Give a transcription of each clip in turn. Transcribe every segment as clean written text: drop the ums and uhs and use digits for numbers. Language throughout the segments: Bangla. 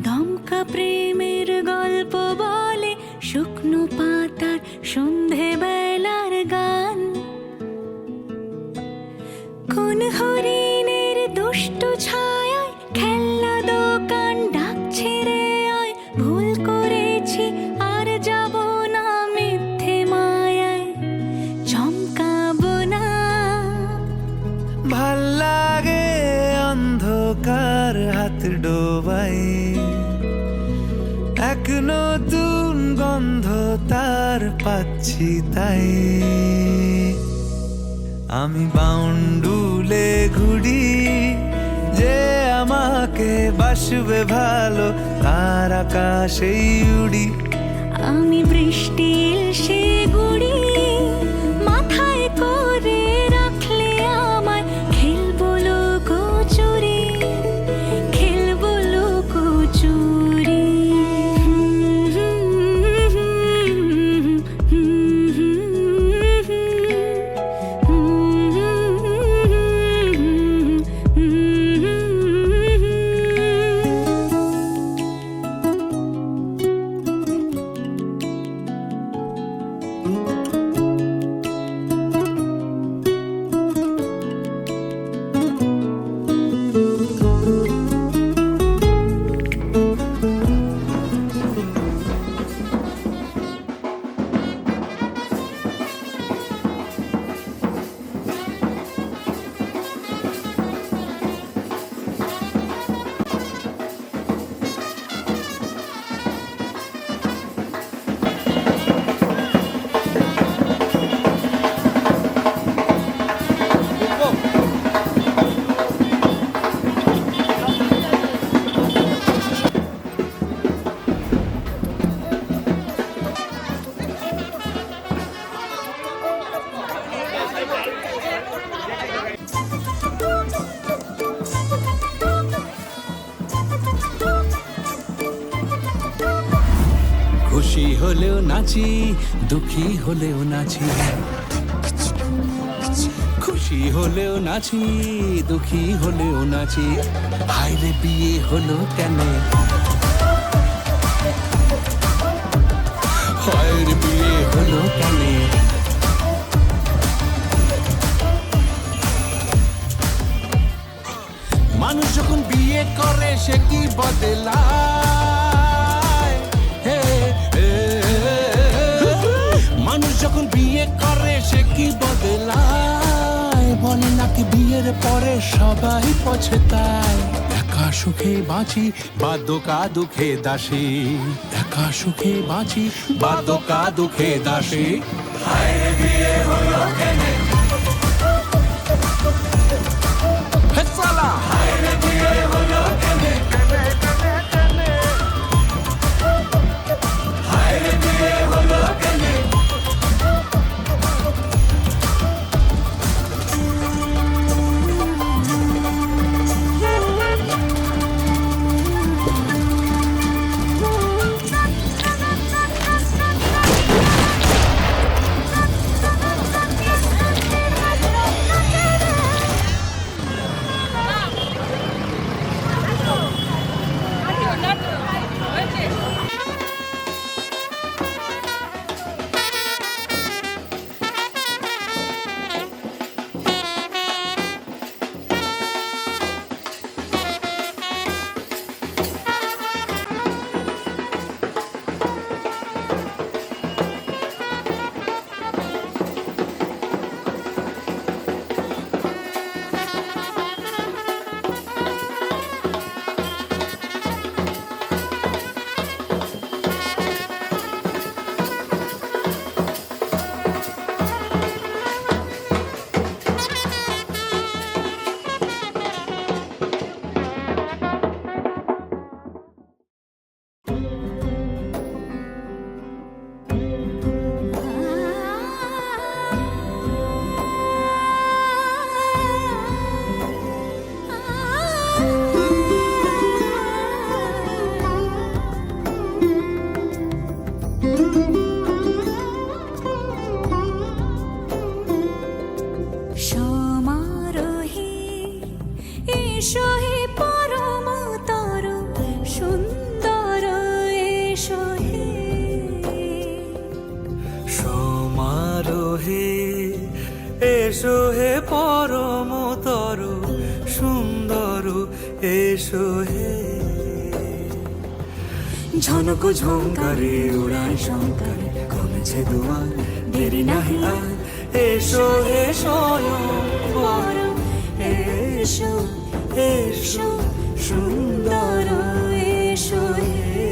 দমকা প্রেমের গল্প বলে শুকনো পাতার সন্ধে বেলার গান। কোন হরিণের দুষ্ট ছায়ায় খেলনা দোকান ডাকছে রে আয়, ভুল করেছি আর যাব না মিথ্যে মায়ায়, চমকাবো না। ভাল লাগে অন্ধকার হাত ডোবাই, এক নতুন গন্ধ তার পাচ্ছি তাই। আমি বাউন্ডুলে ঘুরি, যে আমাকে বাসবে ভালো তার আকাশেই উড়ি। আমি বৃষ্টির সে গুড়ি মাথায় করে রাখলে আমায়, খেলবো লুকোচুরি, খেলবো লুকোচুরি। খুশি হলেও নাচি, দুঃখী হলেও নাচি, খুশি হলেও নাচি, দুঃখী হলেও নাচি। হায়রে বিয়ে হলো কেন, হায়রে বিয়ে হলো কেন। মানুষ যখন বিয়ে করে সে কি বদলায়, মানুষ যখন বিয়ে করে সে কি বদলায়। বলে নাকি বিয়ের পরে সবাই পছতায়। একা সুখে বাঁচি বা দোকা দুঃখে দাসী, একা সুখে বাঁচি বা দোকা দুঃখে দাসী। হায়রে বিয়ে হলো কেনে, হে সালা হায়রে বিয়ে হলো কেনে, হায়রে বিয়ে হলো কেনে। এসো হে ঝনক ঝঙ্কারে উড়ায় শঙ্কারে কমেছে দুয়ার দেরি নাহি আর এসো হে স্বয়ংবর এসো এসো সুন্দর এসো হে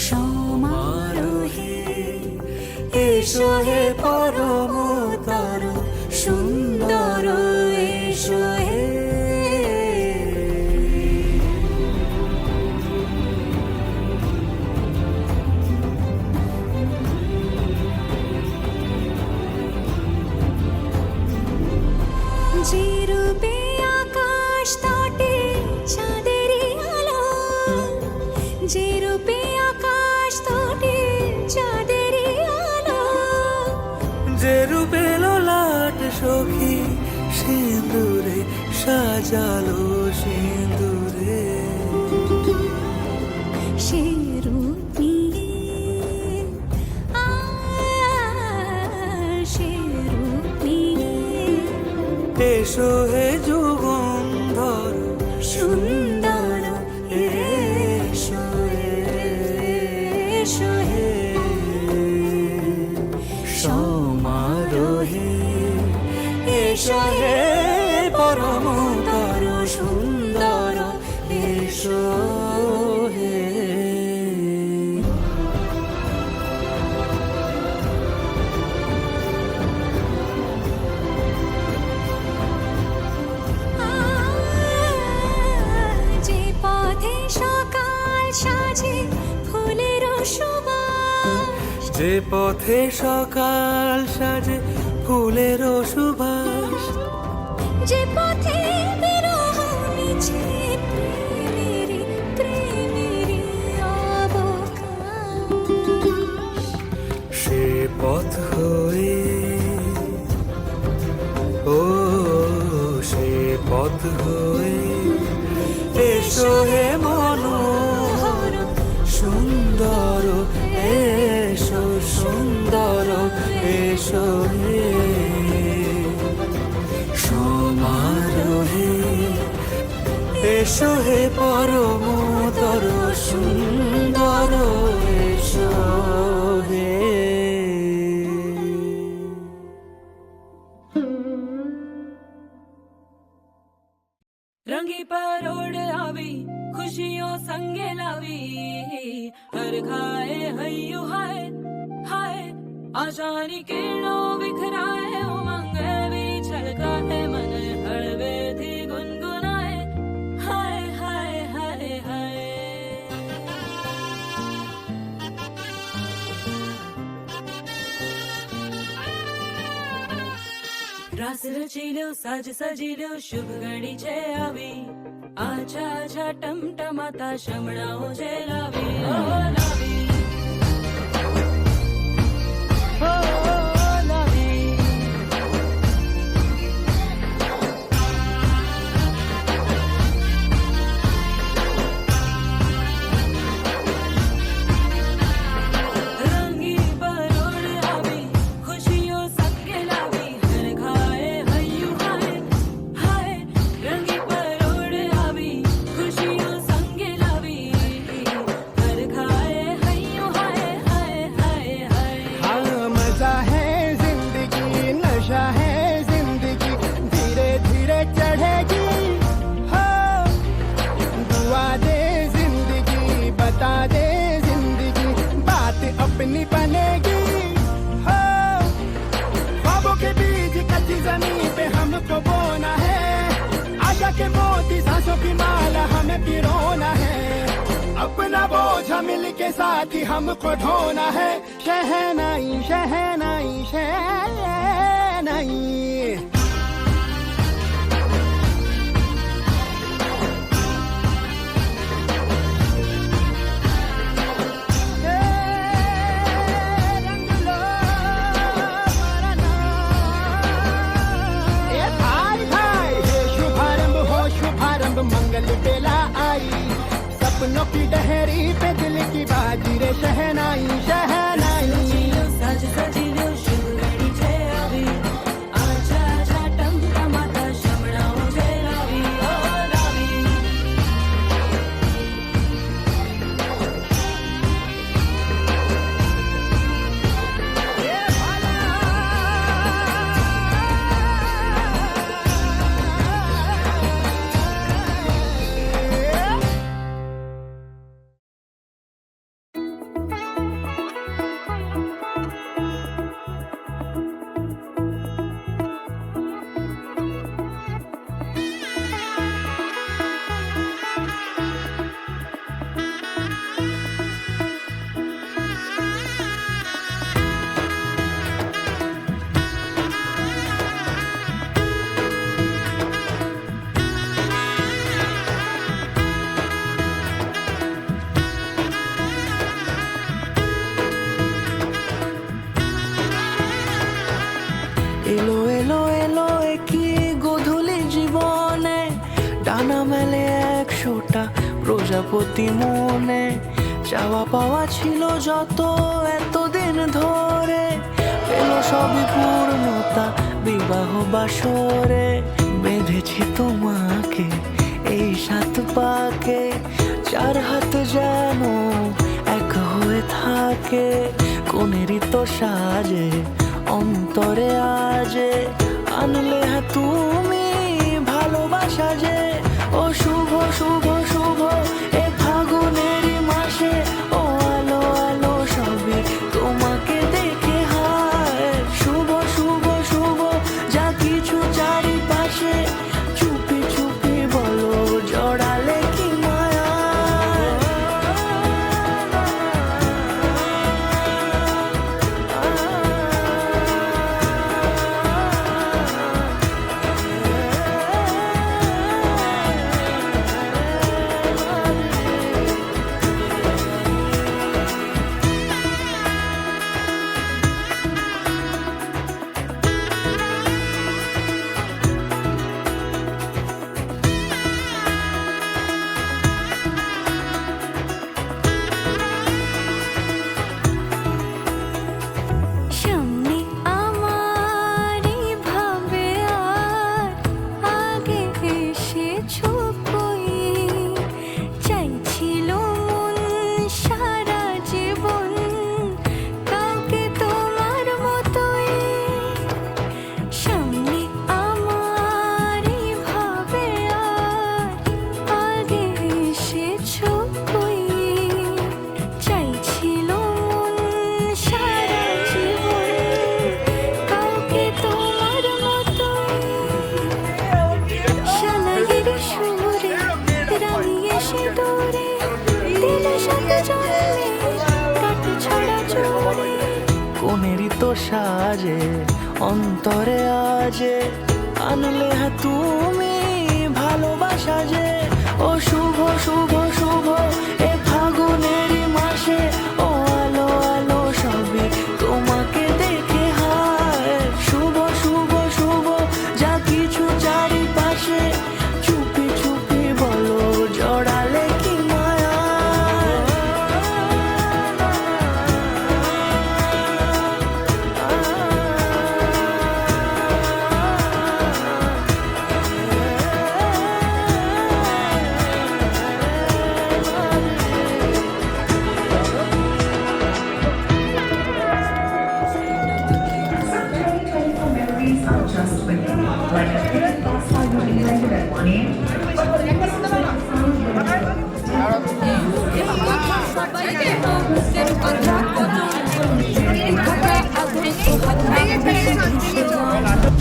সমারোহে এসো হে পরমতর সুন্দর এসো হে যে রূপে আকাশ তটে চাঁদেরই আলো যে রূপে আকাশ তটে চাঁদেরই আলো যে রূপে লোলাট সখী সিঁদুরে সাজালো সিঁদুরে সে রূপ নিয়ে সে রূপ নিয়ে এসো হে যুগন্ধর সুন্দর এসো এসো হে সমারোহে এসো হে পরমতর সুন্দর এসো হে যে পথে সকাল সাজে ফুলের সুবাস যে পথে সকাল সাজে ফুলের সুবাস যে পথে বিরহ মিছে প্রেমেরই প্রেমেরই অবকাশ সে পথ হয়ে ও সে পথ হয়ে এসো হে মনোহর সুন্দর এসো সুন্দর এসো হে সমারোহে এসো হে পরমতর সুন্দর এসো হে रंगी परोड़ आवी खुशियों संगे लावी हर खाए हयू हाय हाय आशानी किरणों बिखराए उमंग भी छलकाए मन हड़वे थी गुनगुनाए हाय हाय हाय हाय रास रचिलो साज सजिलो शुभ घड़ी छे आवी आछा आछा टमटमाता शमणाओ छे लावी ओ लावी ओ लावी रंगी परोड़ आवी खुशियों सबके लावी हर खाए हयू हाय हाय रंगी परोड़ आवी खुशियों संगे लावी हर खाए हयू हाय हाय हाय हाय हाँ मजा है जिंदगी नशा है जिंदगी धीरे धीरे चढ़ेगी हो दुआ दे जिंदगी बता दे जिंदगी बात अपनी बनेगी हो ख्वाबों के बीज कच्ची जमीन पे हमको बोना है आशा के मोती सांसों की माला हमें पिरोना है अपना बोझ मिल के साथ ही हमको ढोना है शहनाई शहनाई शहनाई रंग लो मरना। ए भाई भाई हे शुभारंभ हो शुभारंभ मंगल बेला आई सपनों की डहरी पे दिल की बाजी रे शहनाई शहनाई रचिलो साज सजिलो शुभ घड़ी छे आवी आछा आछा टमटमाता शमणाओ छे लावी ओ लावी প্রজাপতি মনে চাওয়া পাওয়া ছিল যত এতদিন ধরে, পেল সবই পূর্ণতা বিবাহ বাসরে। বেঁধেছি তোমাকে এই 7 পাকে, 4 হাত যেন এক হয়ে থাকে। কোনেরই তো সাজে অন্তরে আজে, আনলে হ্যাঁ তুমি ভালোবাসা যে। ও শুভ শুভ শুভ এ ফাগুনেরই মাসে, ও আলো আলো সবে তোমাকে দেখে হায়। শুভ শুভ শুভ যা কিছু চারিপাশে, চুপি চুপি বলো জড়ালে কি মায়া। সামনে আমার ভাবে আর আগে এসেছো কই, চাইছিল মন সারা জীবন কাউকে তোমার মতোই। সামনে আমার ভাবে আর আগে এসেছো কই, চাইছিল মন সারা জীবন কাউকে তোমার মতোই। শালাগিরি সুরে রাঙিয়ে সে ডোরে, দিলে সাথে জন্মে কাট ছড়া চোরে। কোনেরই তো সাজে অন্তরে আজে, আনলে হ্যাঁ তুমি ভালোবাসা যে। ও শুভ শুভ শুভ এ ফাগুনেরই মাসে, ও আলো আলো সবে তোমাকে দেখে হায়। শুভ শুভ শুভ যা কিছু চারিপাশে, চুপি চুপি বলো জড়ালে কি মায়া। Memories are just with you. Like a favorite pasta you invented at 1 a.m.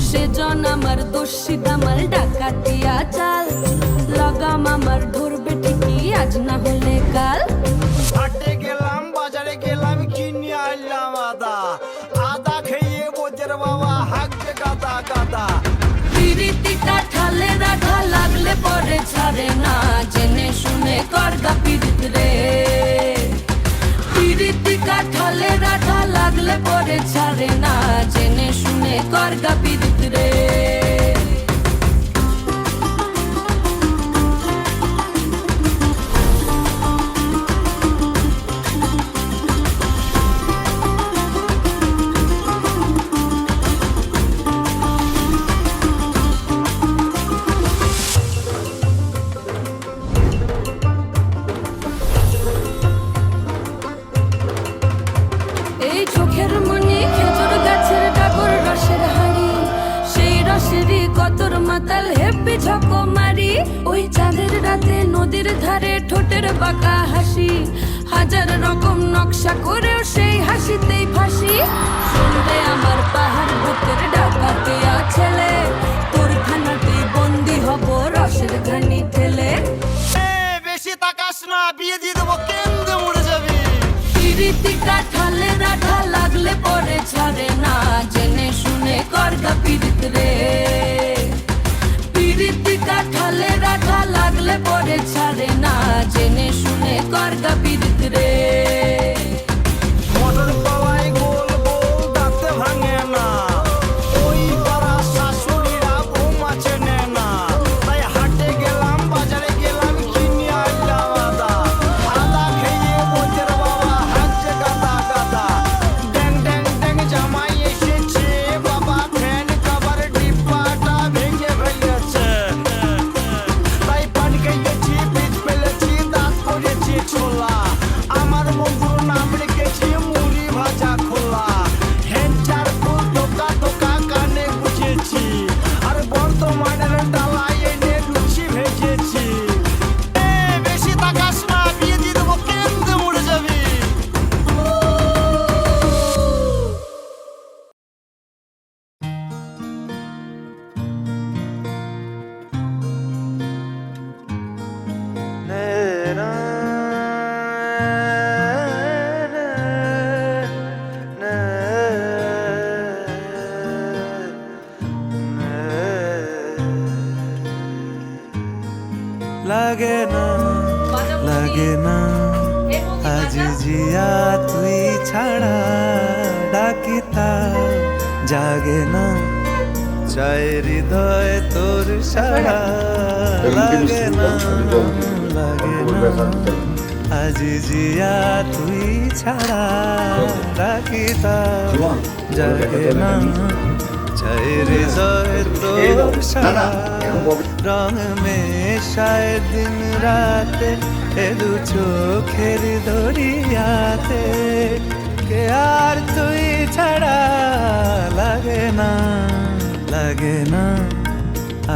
সেজন আমার দোষী দামাল ডাকাতিয়া চাল, লাগাম আমার ধরবে ঠিকই আজ না হলে কাল। হাটে গেলাম বাজারে গেলাম কিনে আনলাম আদা, আদা খেয়ে বোঝের বাবা হাঁকছে গাদা গাদা। পিরিতিটা ঠালে রাধা লাগলে পরে ছাড়ে না, জেনে শুনে করগা পিরিত রে। পিরিতিটা ঠালে রাধা লাগলে পরে ছাড়ে না, জেনে শুনে করগা পিরিত রে। এই চোখের মনি খেজুর গাছের ডাগর রসের হাড়ি, সেই রসেরই কতর মাতাল হেপি ঝকো মারি। ওই চাঁদের রাতে নদীর ধারে ঠোঁটের বাঁকা হাসি, হাজার রকম নকশা করেও সেই হাসিতেই ফাঁসি। শুনবে আমার পাহাড় বুকের ডাকাতিয়া ছেলে, তোর খানাতেই বন্দি হব রসের ঘানি ঠেলে। বেশি তাকাস না, বিয়ে দিয়ে দেবো কেন্দ্রে মরে যাবি। পিরিতিটা ঠালে রাধা লাগলে পরে ছাড়ে না, জেনে শুনে করগা পিরিত রে। পিরিতিটা ঠালে রাধা লাগলে পরে ছাড়ে না, জেনে শুনে করগা পিরিত রে। মোটর পাওয়ায় গোল গোল দাঁতে ভাঙে না, ওই পাড়া শাশুড়িরা বউ মাছে নেয় না। তাই হাটে গেলাম বাজারে গেলাম কিনে আনলাম লাগে না আজ জিয়া তুই ছাড়া ডাকিতা জাগে না চায় হৃদয় তোর সারা লাগে না আজ জিয়া তুই ছাড়া ডাকিতা জাগে না চায় হৃদয় তোর সারা রং মেশায় দিন রাতে এ দু চোখের দরিয়াতে কে আর তুই ছাড়া লাগে না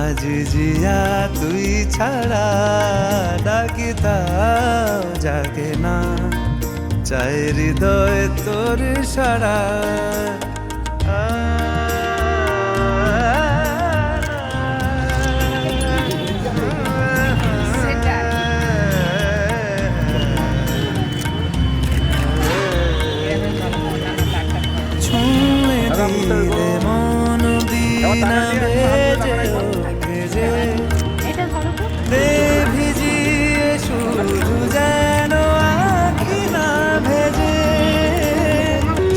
আজ জিয়া তুই ছাড়া ডাকিতা জাগে না চাই হৃদয় তোর সারা ছুঁয়ে দিলে মন দিনা ভেজে ভেজে দে ভিজিয়ে শুধু যেন আখি না ভেজে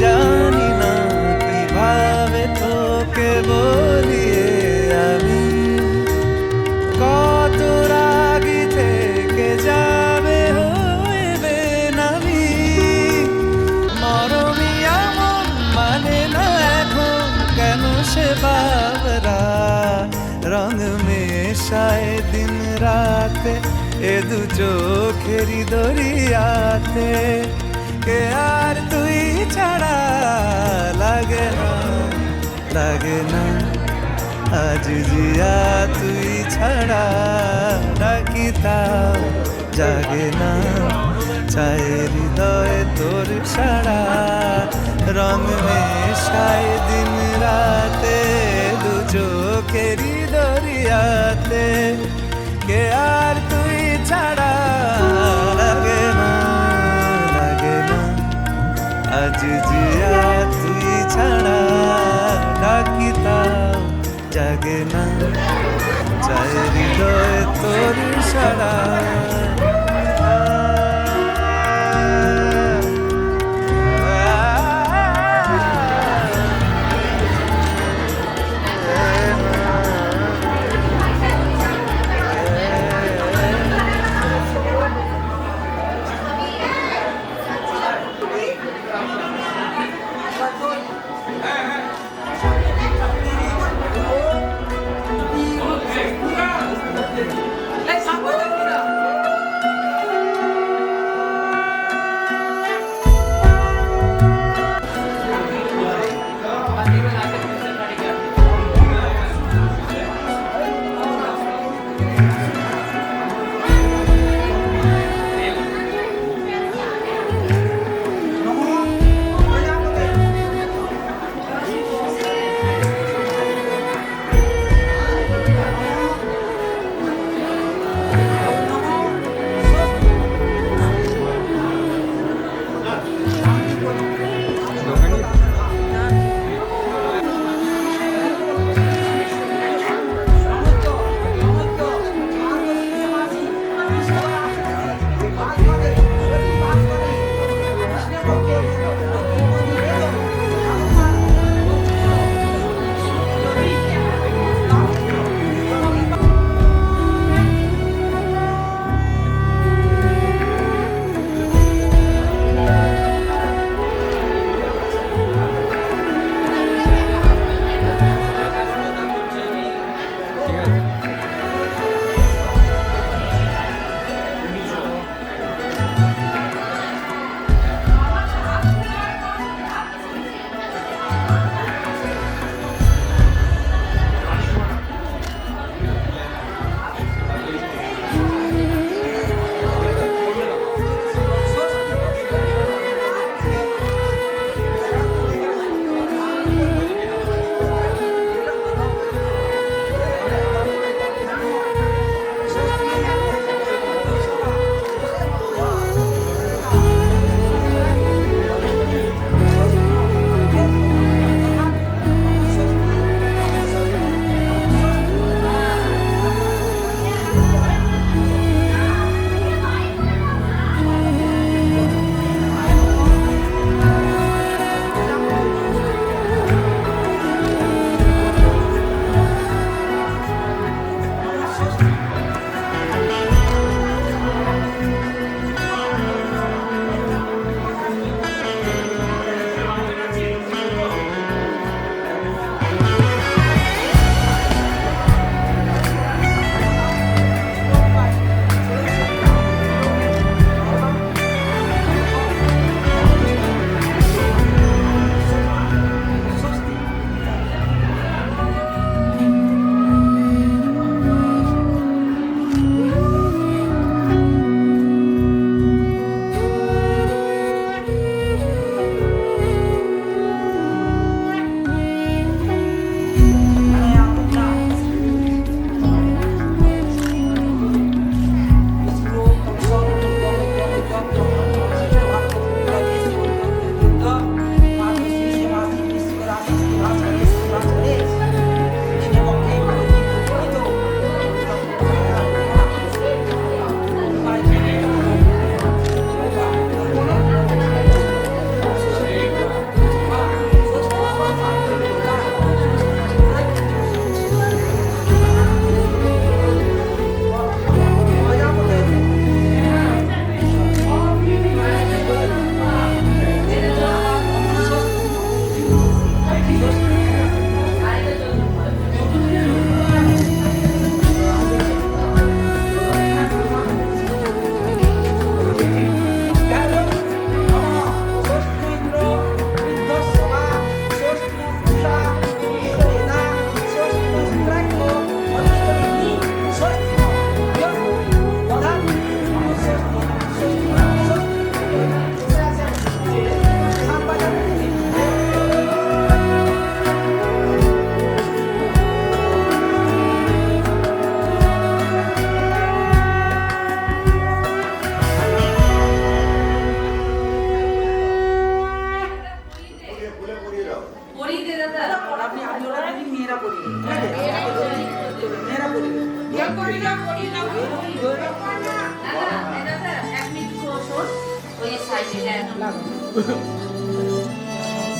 জানি না কিভাবে তোকে বলিয়ে আমি কত রাগি থেকে যাবে হইবে নামি মরমিয়া মন মানে না এখন কেন সে বাবরা রং মেশায় দিন রাতে এ দু চোখেরি দরিয়াতে কে আর তুই ছাড়া লাগে না আজ জিয়া তুই ছাড়া ডাকিতা জাগে না চায় হৃদয় তোর সারা রং মেশায় দিন রাতে দু চোখেরি দরিয়াতে কে আর তুই ছাড়া লাগে না আজ জিয়া তুই ছাড়া ডাকিতা জাগে না চায় হৃদয় তোর সারা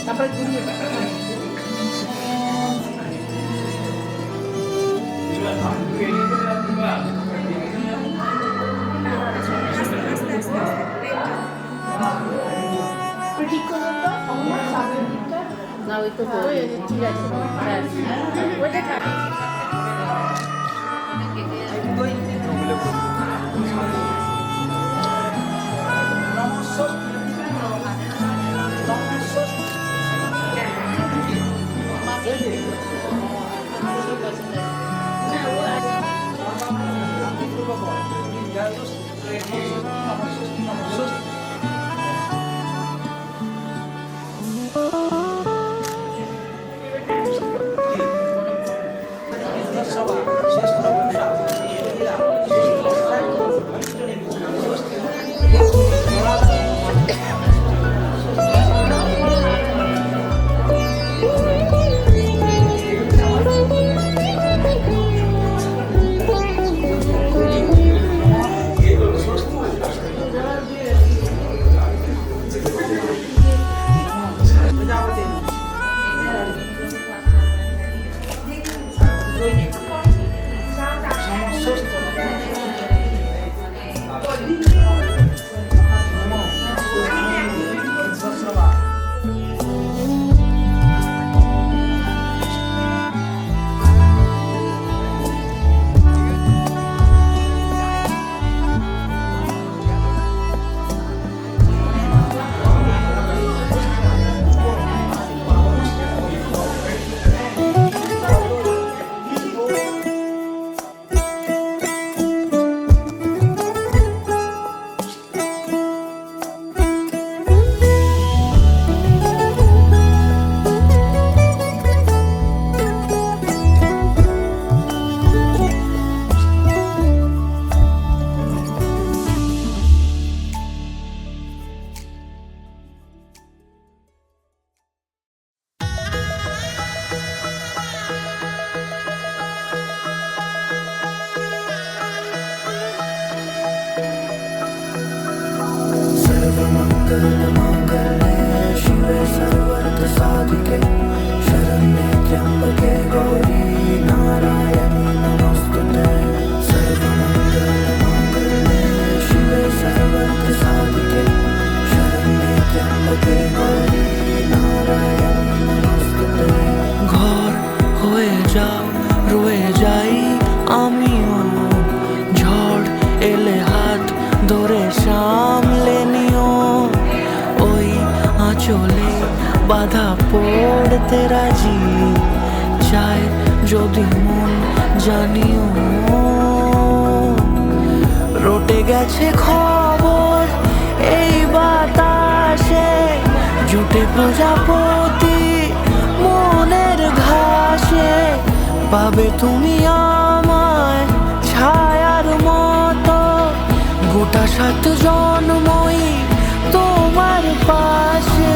তারপরে ঘুরিয়ে না ওই তো ঠিক আছে ওইটা থাক ঘর হয়ে যাও রয়ে যাই আমিও ঝড় এলে হাত ধরে সামলে নিও ওই আঁচলে বাধা পড়তে রাজি চায় যদি মন জানিও রটে গেছে খবর এই বাতাসে জুটে প্রজাপতি মনের ঘাসে পাবে তুমি আমায় ছায়ার মতো গোটা 7 জন্মই তোমার পাশে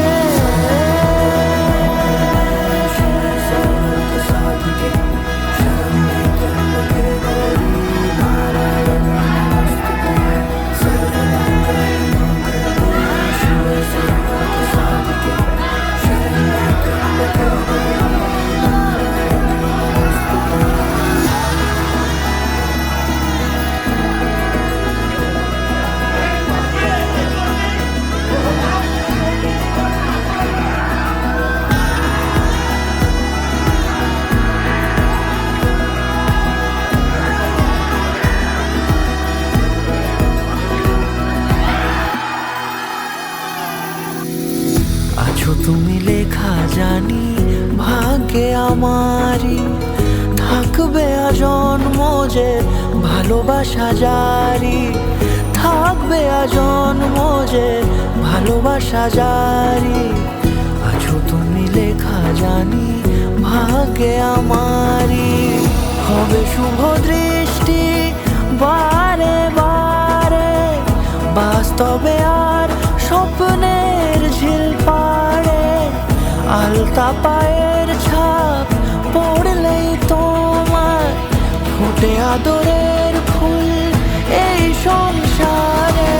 তুমি লেখা জানি ভাগ্যে আমারই থাকবে আজন্ম যে ভালোবাসা জারি থাকবে আজন্ম যে ভালোবাসা জারি আছো তুমি লেখা জানি ভাগ্যে আমারই হবে শুভ দৃষ্টি বারে বারে বাস্তবে আর স্বপ্নের ঝিল পাড়ে আলতা পায়ের ছাপ পড়লেই তোমার ফোটে আদরের ফুল এই সংসারে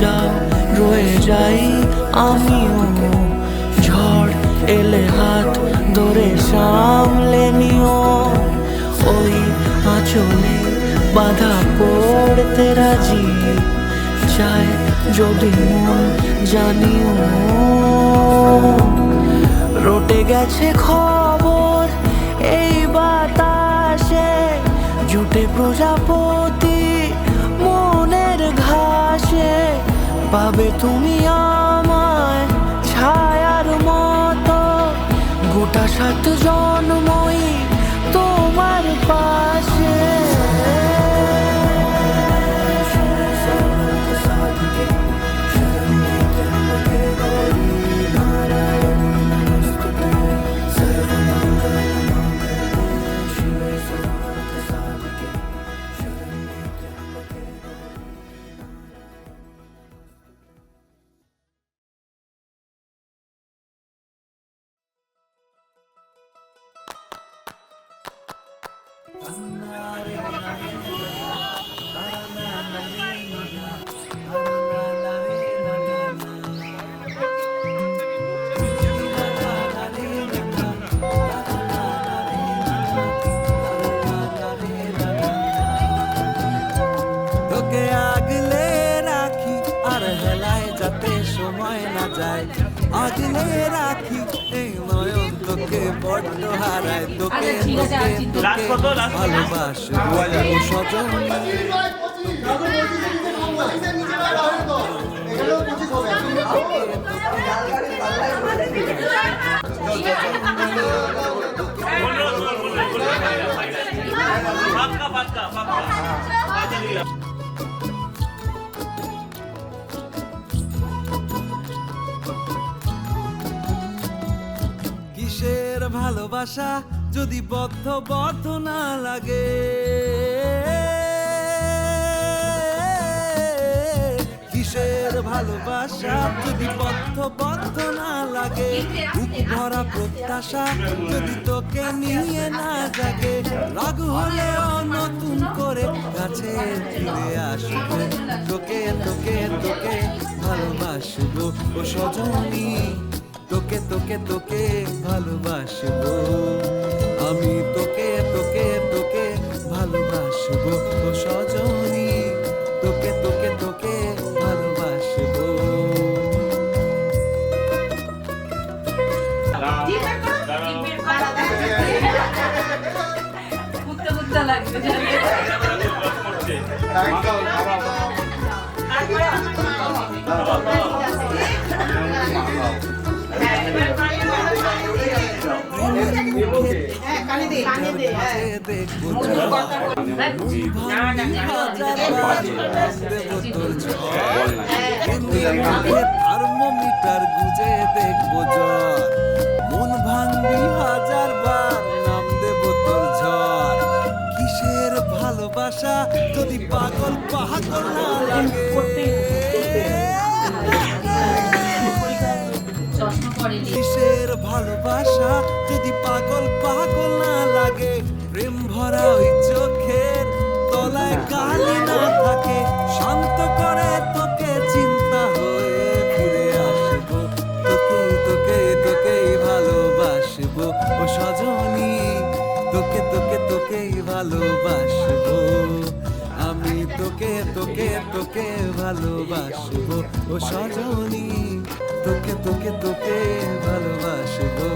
যাও রয়ে যাই আমিও, ঝড় এলে হাত ধরে সামলে নিও, ওই আঁচলে বাধা পড়তে রাজি, চায় যদি মন জানিও। রটে গেছে খবর এই বাতাসে, জুটে প্রজাপতি মনের ঘাসে, পাবে তুমি আমায় ছায়ার মতো, গোটা 7 জন্মই তোমার পাশে। তোকে আগলে রাখি আর হেলায় যাতে সময় না যায়, আগলে রাখি এই নয়ন তোকে বড্ড হারায়, তোকে ভালোবাসবো সজন। কিসের ভালোবাসা যদি বদ্ধ বদ্ধ না লাগে, কিসের ভালোবাসা যদি বদ্ধ বদ্ধ না লাগে, বুক ভরা প্রত্যাশা যদি তোকে নিয়ে না জাগে, রাগ হলেও নতুন করে কাছে ফিরে আসবো, তোকে তোকে তোকে ভালোবাসবো ও সজনী, তোকে তোকে তোকে ভালোবাসবো আমি, তোকে তোকে তোকে ভালোবাসবো ও সজনী, তোকে তোকে তোকে ভালোবাসবো। থার্মোমিটার গুজে দেখবো জ্বর, মন ভাঙবি 1000 বার নাম দেব তোর ঝড়। কিসের ভালোবাসা যদি পাগল পাগল না লাগে, কিসের ভালোবাসা যদি পাগল পাগল না লাগে, প্রেম ভরা ওই চোখের তলায় কালি না থাকে, শান্ত করে তোকে চিন্তা হয়ে ফিরে আসবো, তোকে তোকে তোকে ভালোবাসবো ও সজনী, তোকে তোকে তোকে ভালোবাসবো আমি, তোকে তোকে তোকে ভালোবাসবো ও সজনী, তোকে তোকে তোকে ভালোবাসবো।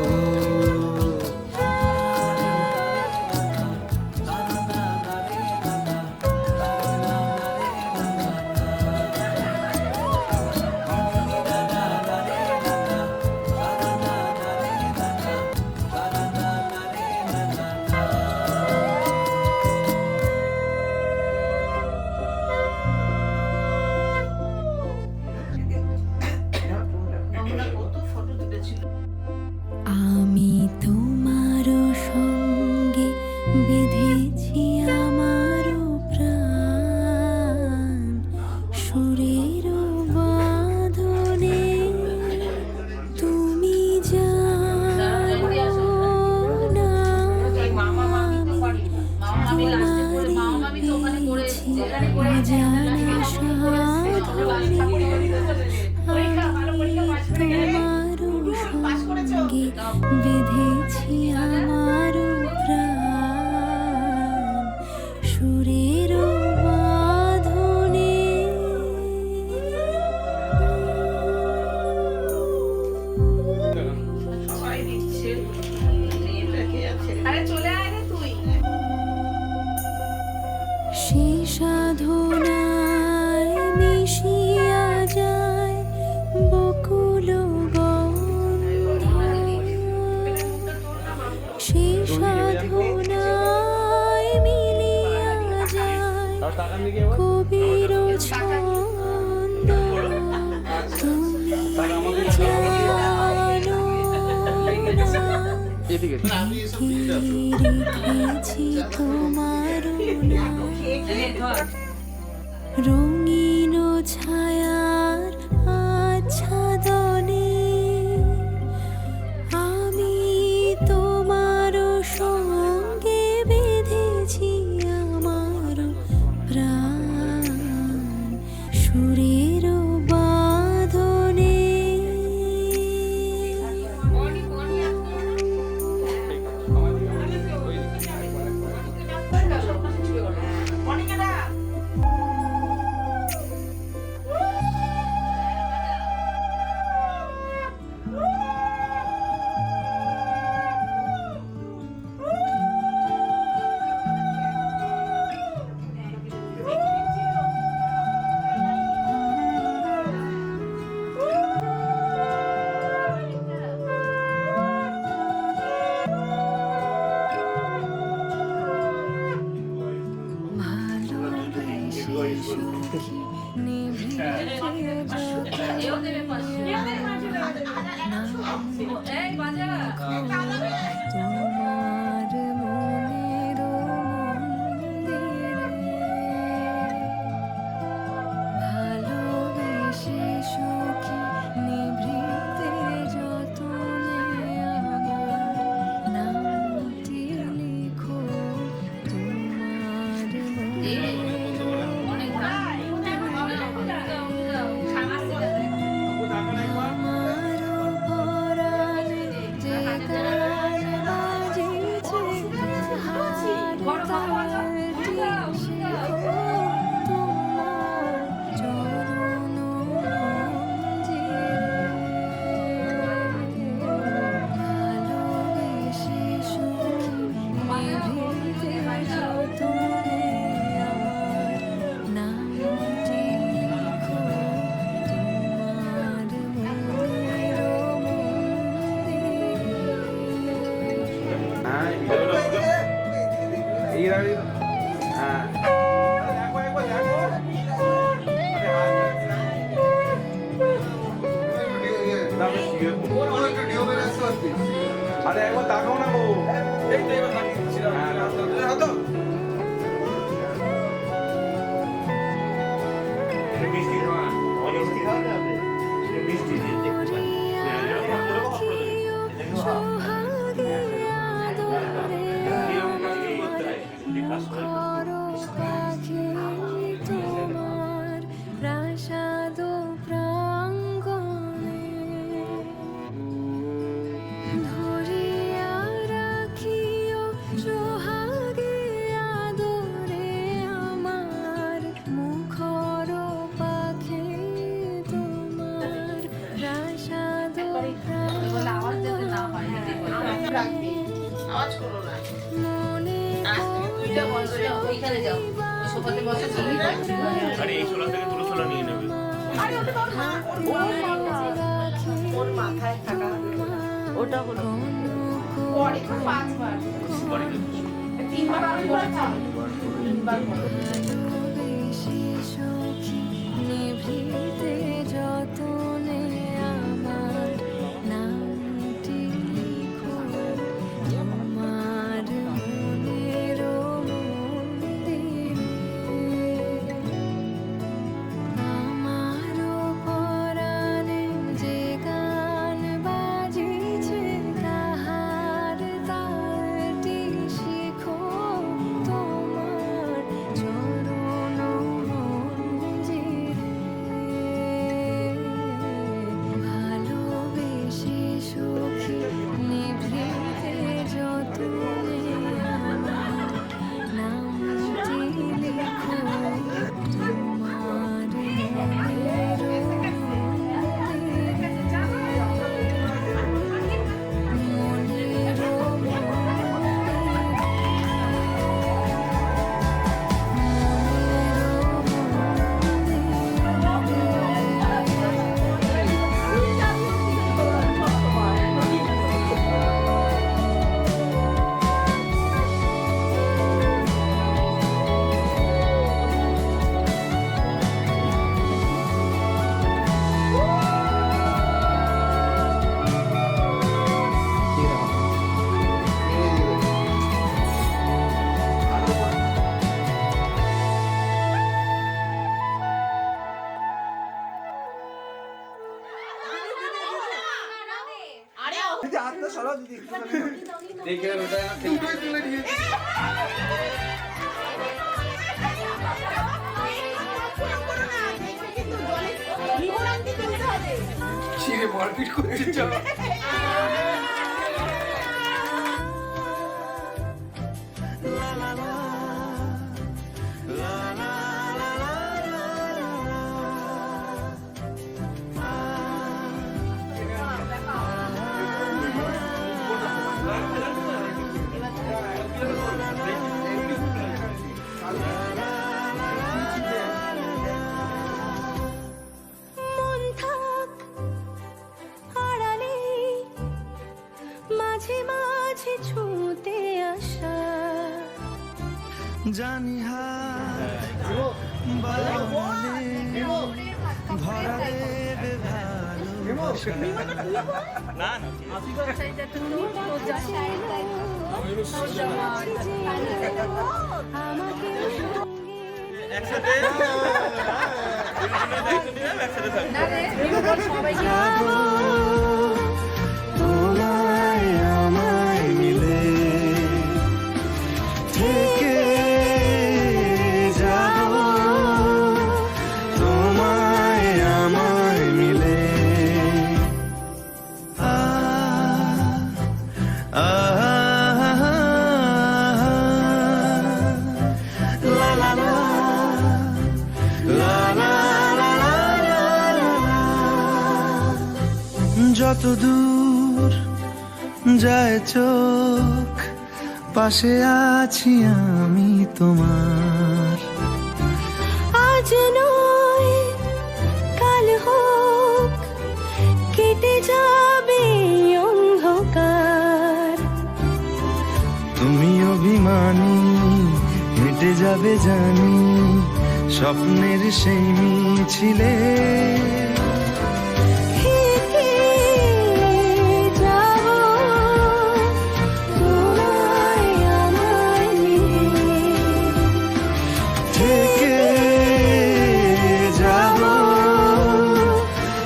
রেখেছি তোমার নাম। রঙিন ছায়ার আচ্ছাদনে আমি তোমার সঙ্গে বেঁধেছি আমার প্রাণ সুরের বাঁধনে। আরে একবার তাকাও না বউ। এই তো এবার তাকিয়ে দিচ্ছিলাম। হ্যাঁ, মিষ্টি খাওয়া মিষ্টি খাওয়া যাবে মিষ্টি প্রাসাদ প্রাঙ্গণে ধরিয়া রাখিও সোহাগে আদরে আমার মুখর পাখি তোমার প্রাসাদ প্রাঙ্গণে মনে ওইখানে যাও সোফাতে বসে ছবি আরে এই ছোলা থেকে দুটো ছোলা নিয়ে নেবে। ওর মাথায় থাকা ওটা হলো পরে 5 বার 3 বার আমি করেছি 3 বার নিভৃতে যতনে আমার নামটি লিখো তোমার মনের মন্দিরে। আমার পরাণে যে গান বাজিছে তাহার তালটি শিখো তোমার চরণ মঞ্জিরে। দেখে ওটা দুটোই তুলে নিয়েছি। ছিঁড়ে মারপিট করছি চলো। মন থাক আড়ালে, মাঝে মাঝে ছুঁতে আসা, জানি হাত বাড়ালে ধরা দেবে ভালোবাসা। আমাকে তোমায় আমায় মিলে থেকে যাব, তোমায় আমায় মিলে। আ আ লা লা লা লা লা লা লা লা। যত দূর যায় চোখ, পাশে আছি আমি তোমার। আজ নয় কাল হোক, কেটে যাবে অন্ধকার। তুমি অভিমানী হেঁটে যাবে জানি, স্বপ্নের সেই মিছিলে। থেকে যাব, তোমায় আমায় মিলে। থেকে যাব,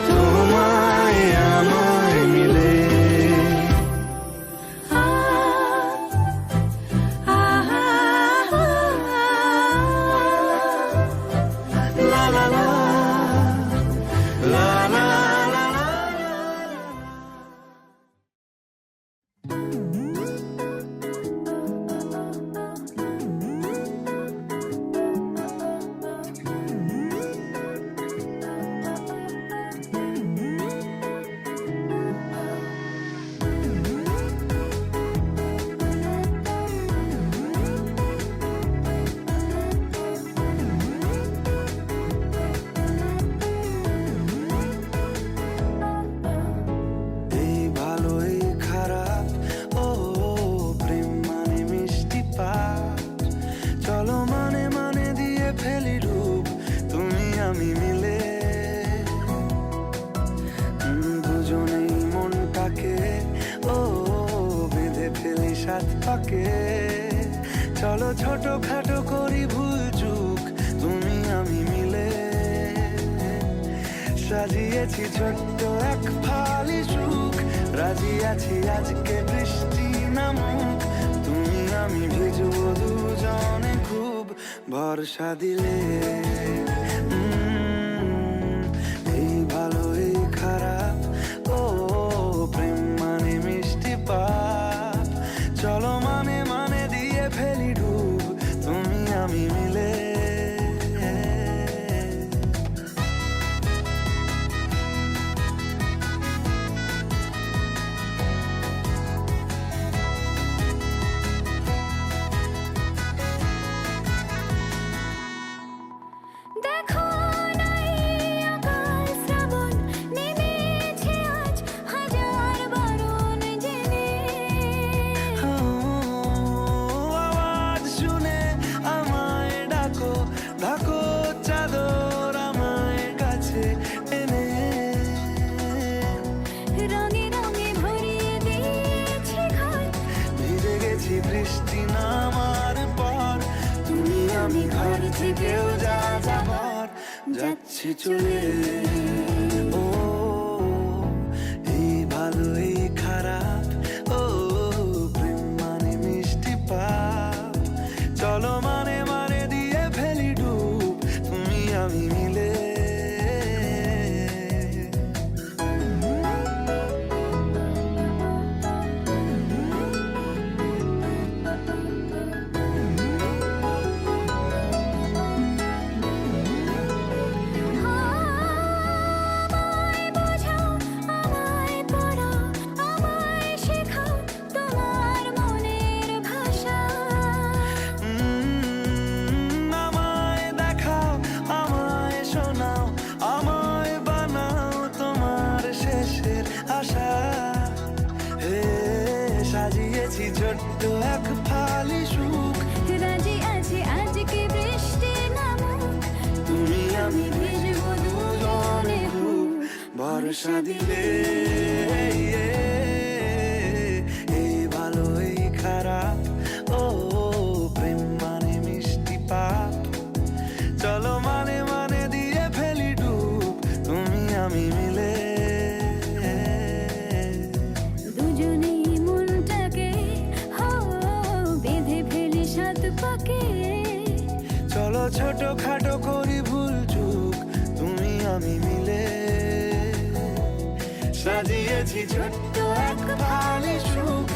তোমায় আমায় মিলে। লা লা লা লা লা লা লা। এই ভালো এই খারাপ, ও প্রেম মানে মিষ্টি পাঠ। চলো মানে মানে দিয়ে ফেলি রূপ, তুমি আমি মিলে। দুজনেই মনটাকে ও বেঁধে ফেলি সাত পাকে। চলো ছোট খাটো করি ভুল চুক, তুমি আমি মিলে। সাজিয়েছি ছোট্ট এক ফালি সুখ, রাজি আছি আজকে বৃষ্টি নামুক। তুমি আমি ভিজবো দুজনে খুব, ভরসা দিলে। এই ভালো এই খারাপ, ও প্রেম মানে মিষ্টি পাপ। চলো মানে মানে দিয়ে ফেলি ডুব, তুমি আমি মিলে। দেখো নাই আকাশ শ্রাবণ, নেমেছে আজ হাজার বারণ জেনে। আওয়াজ শুনে আমায় ডাকো, ডাকো চাদর আমায় কাছে এনে। রঙে রঙে ভরিয়ে দিয়েছি ঘর, ভিজে গেছি বৃষ্টি নামার পর, তুমি আমি ঘর থেকেও যা যাবার যাচ্ছি চলে। ও এই ভালো এই খারাপ, ভরসা দিলে এই ভালো এই খারাপ ও প্রেম মানে মিষ্টি পাপ চলো মানে মানে দিয়ে ফেলি ডুব তুমি আমি মিলে দুজনেই মনটাকে বেঁধে ফেলি সাত পাকে চলো ছোট খাটো করি ভুল চুক তুমি আমি মিলে সাজিয়েছি ছোট্ট এক ভালে সুখ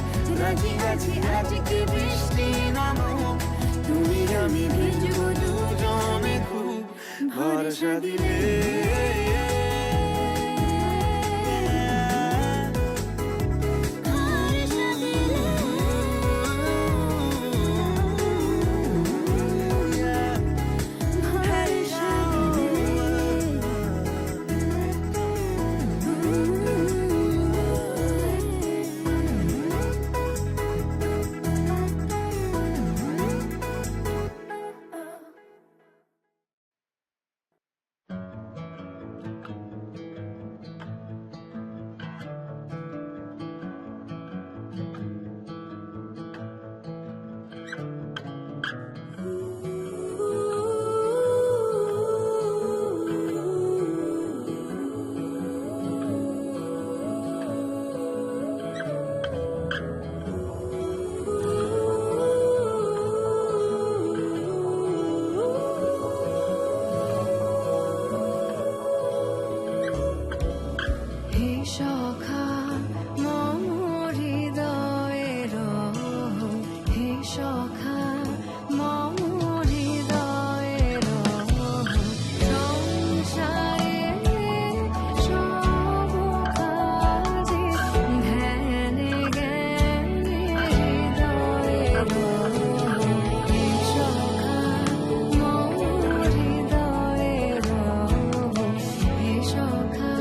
রাজি আছি আজকে বৃষ্টি নামুক তুমি আমি ভিজবো দুজনে খুব ভরসা দিলে সখা মম হৃদয়ের হে সখা মম হৃদয়ের সংসারে সব কাজে ধ্যানে জ্ঞানে হৃদয়ের হে সখা মম হৃদয়ের হে সখা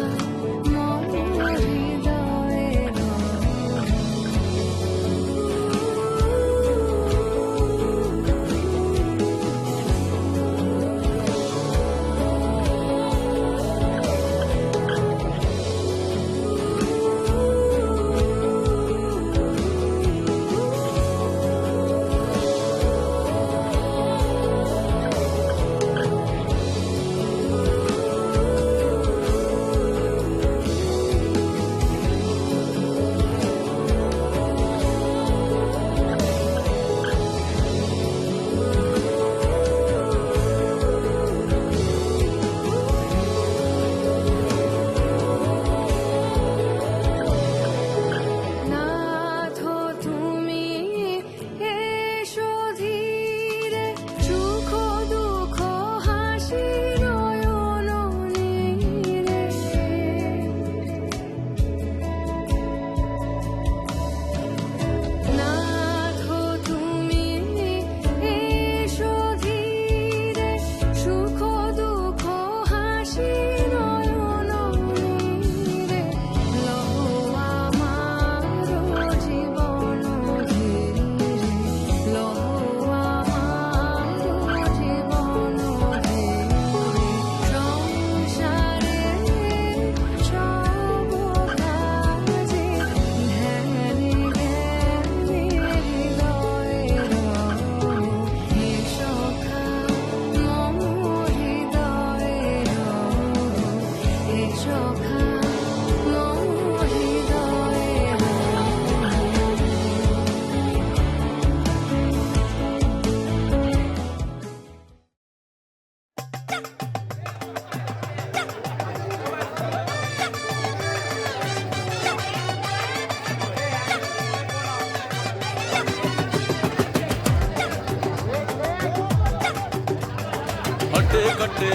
कट्टे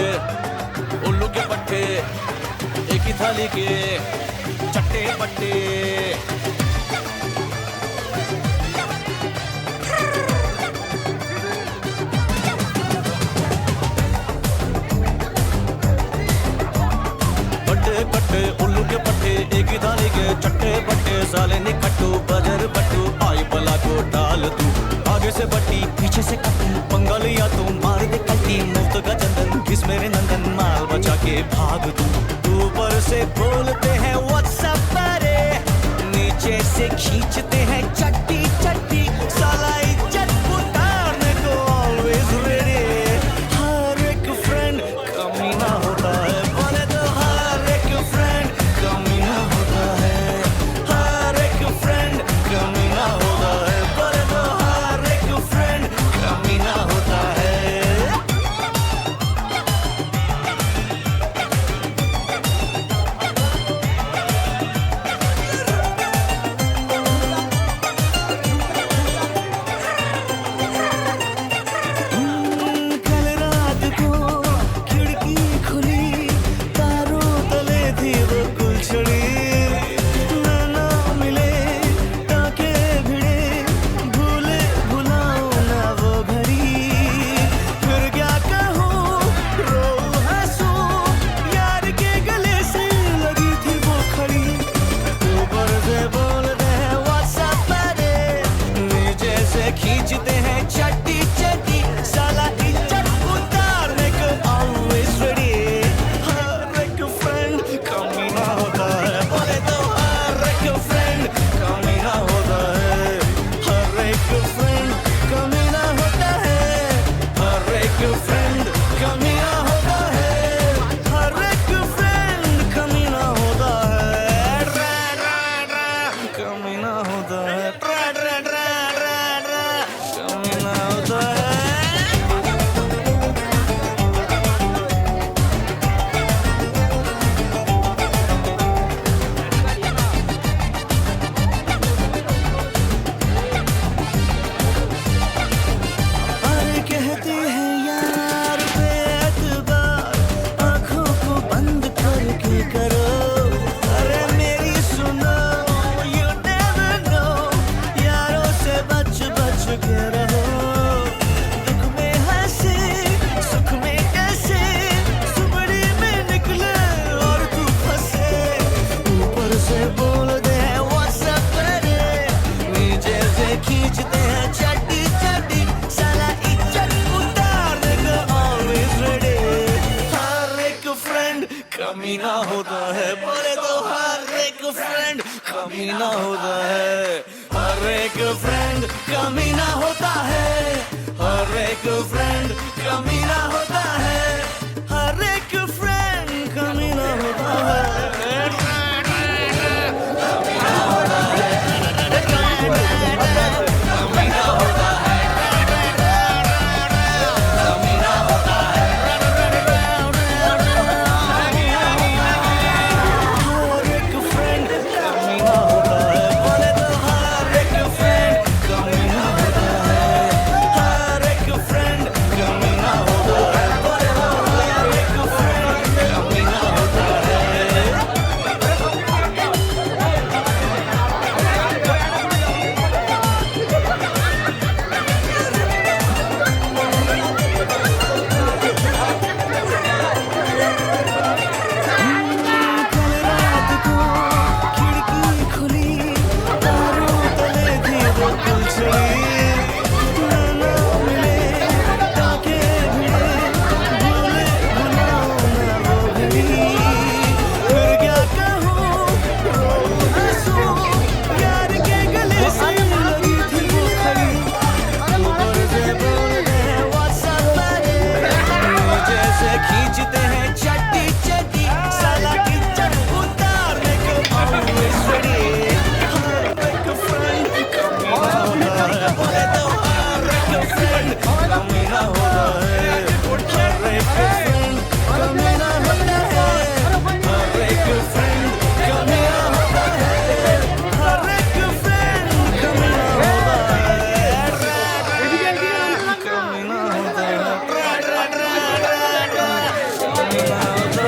उल्लू के पट्टे एक ही थाली के चट्टे पट्टे पट्टे पट्टे उल्लू के पट्टे एक ही थाली के चट्टे पट्टे साले निकट्टू बजर बट्टू आई बला को डाल तू आगे से बट्टी पीछे से कट्टी बंगालिया तू मार दे कट्टी मुफ्त का चंदन किस मेरे नंदन माल बचा के भाग तू ऊपर से बोलते कमीना होता है बोले तो हर एक फ्रेंड कमीना होता है हर एक फ्रेंड कमीना होता है हर एक फ्रेंड कमीना होता है हर एक फ्रेंड कमीना होता है खींचते हैं चट्टी चट्टी साला की चट उतारने को always ready हर एक friend कमीना होता है बोले तो हर एक friend कमीना होता है हर एक friend कमीना होता है हर एक friend कमीना होता है हर एक friend कमीना होता है कमीना होता है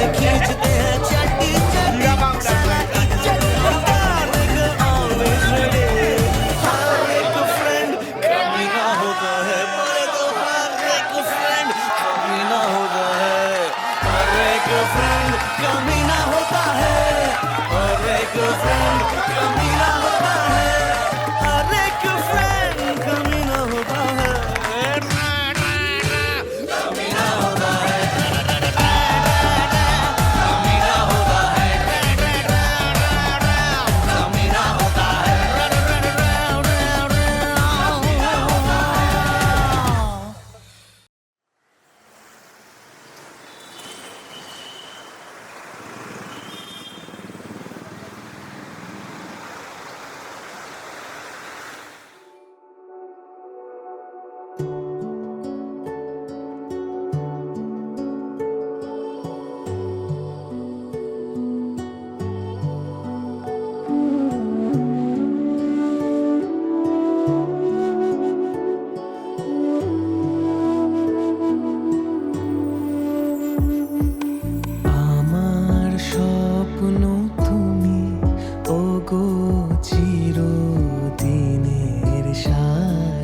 खींचते हैं चट्टी चट्टी साला की चट उतारने को always ready हर एक friend कमीना होता है बोले तो हर एक friend कमीना होता है हर एक friend कमीना होता है हर एक friend कमीना होता है हर एक friend कमीना होता है कमीना होता है চিরদিনের সাথী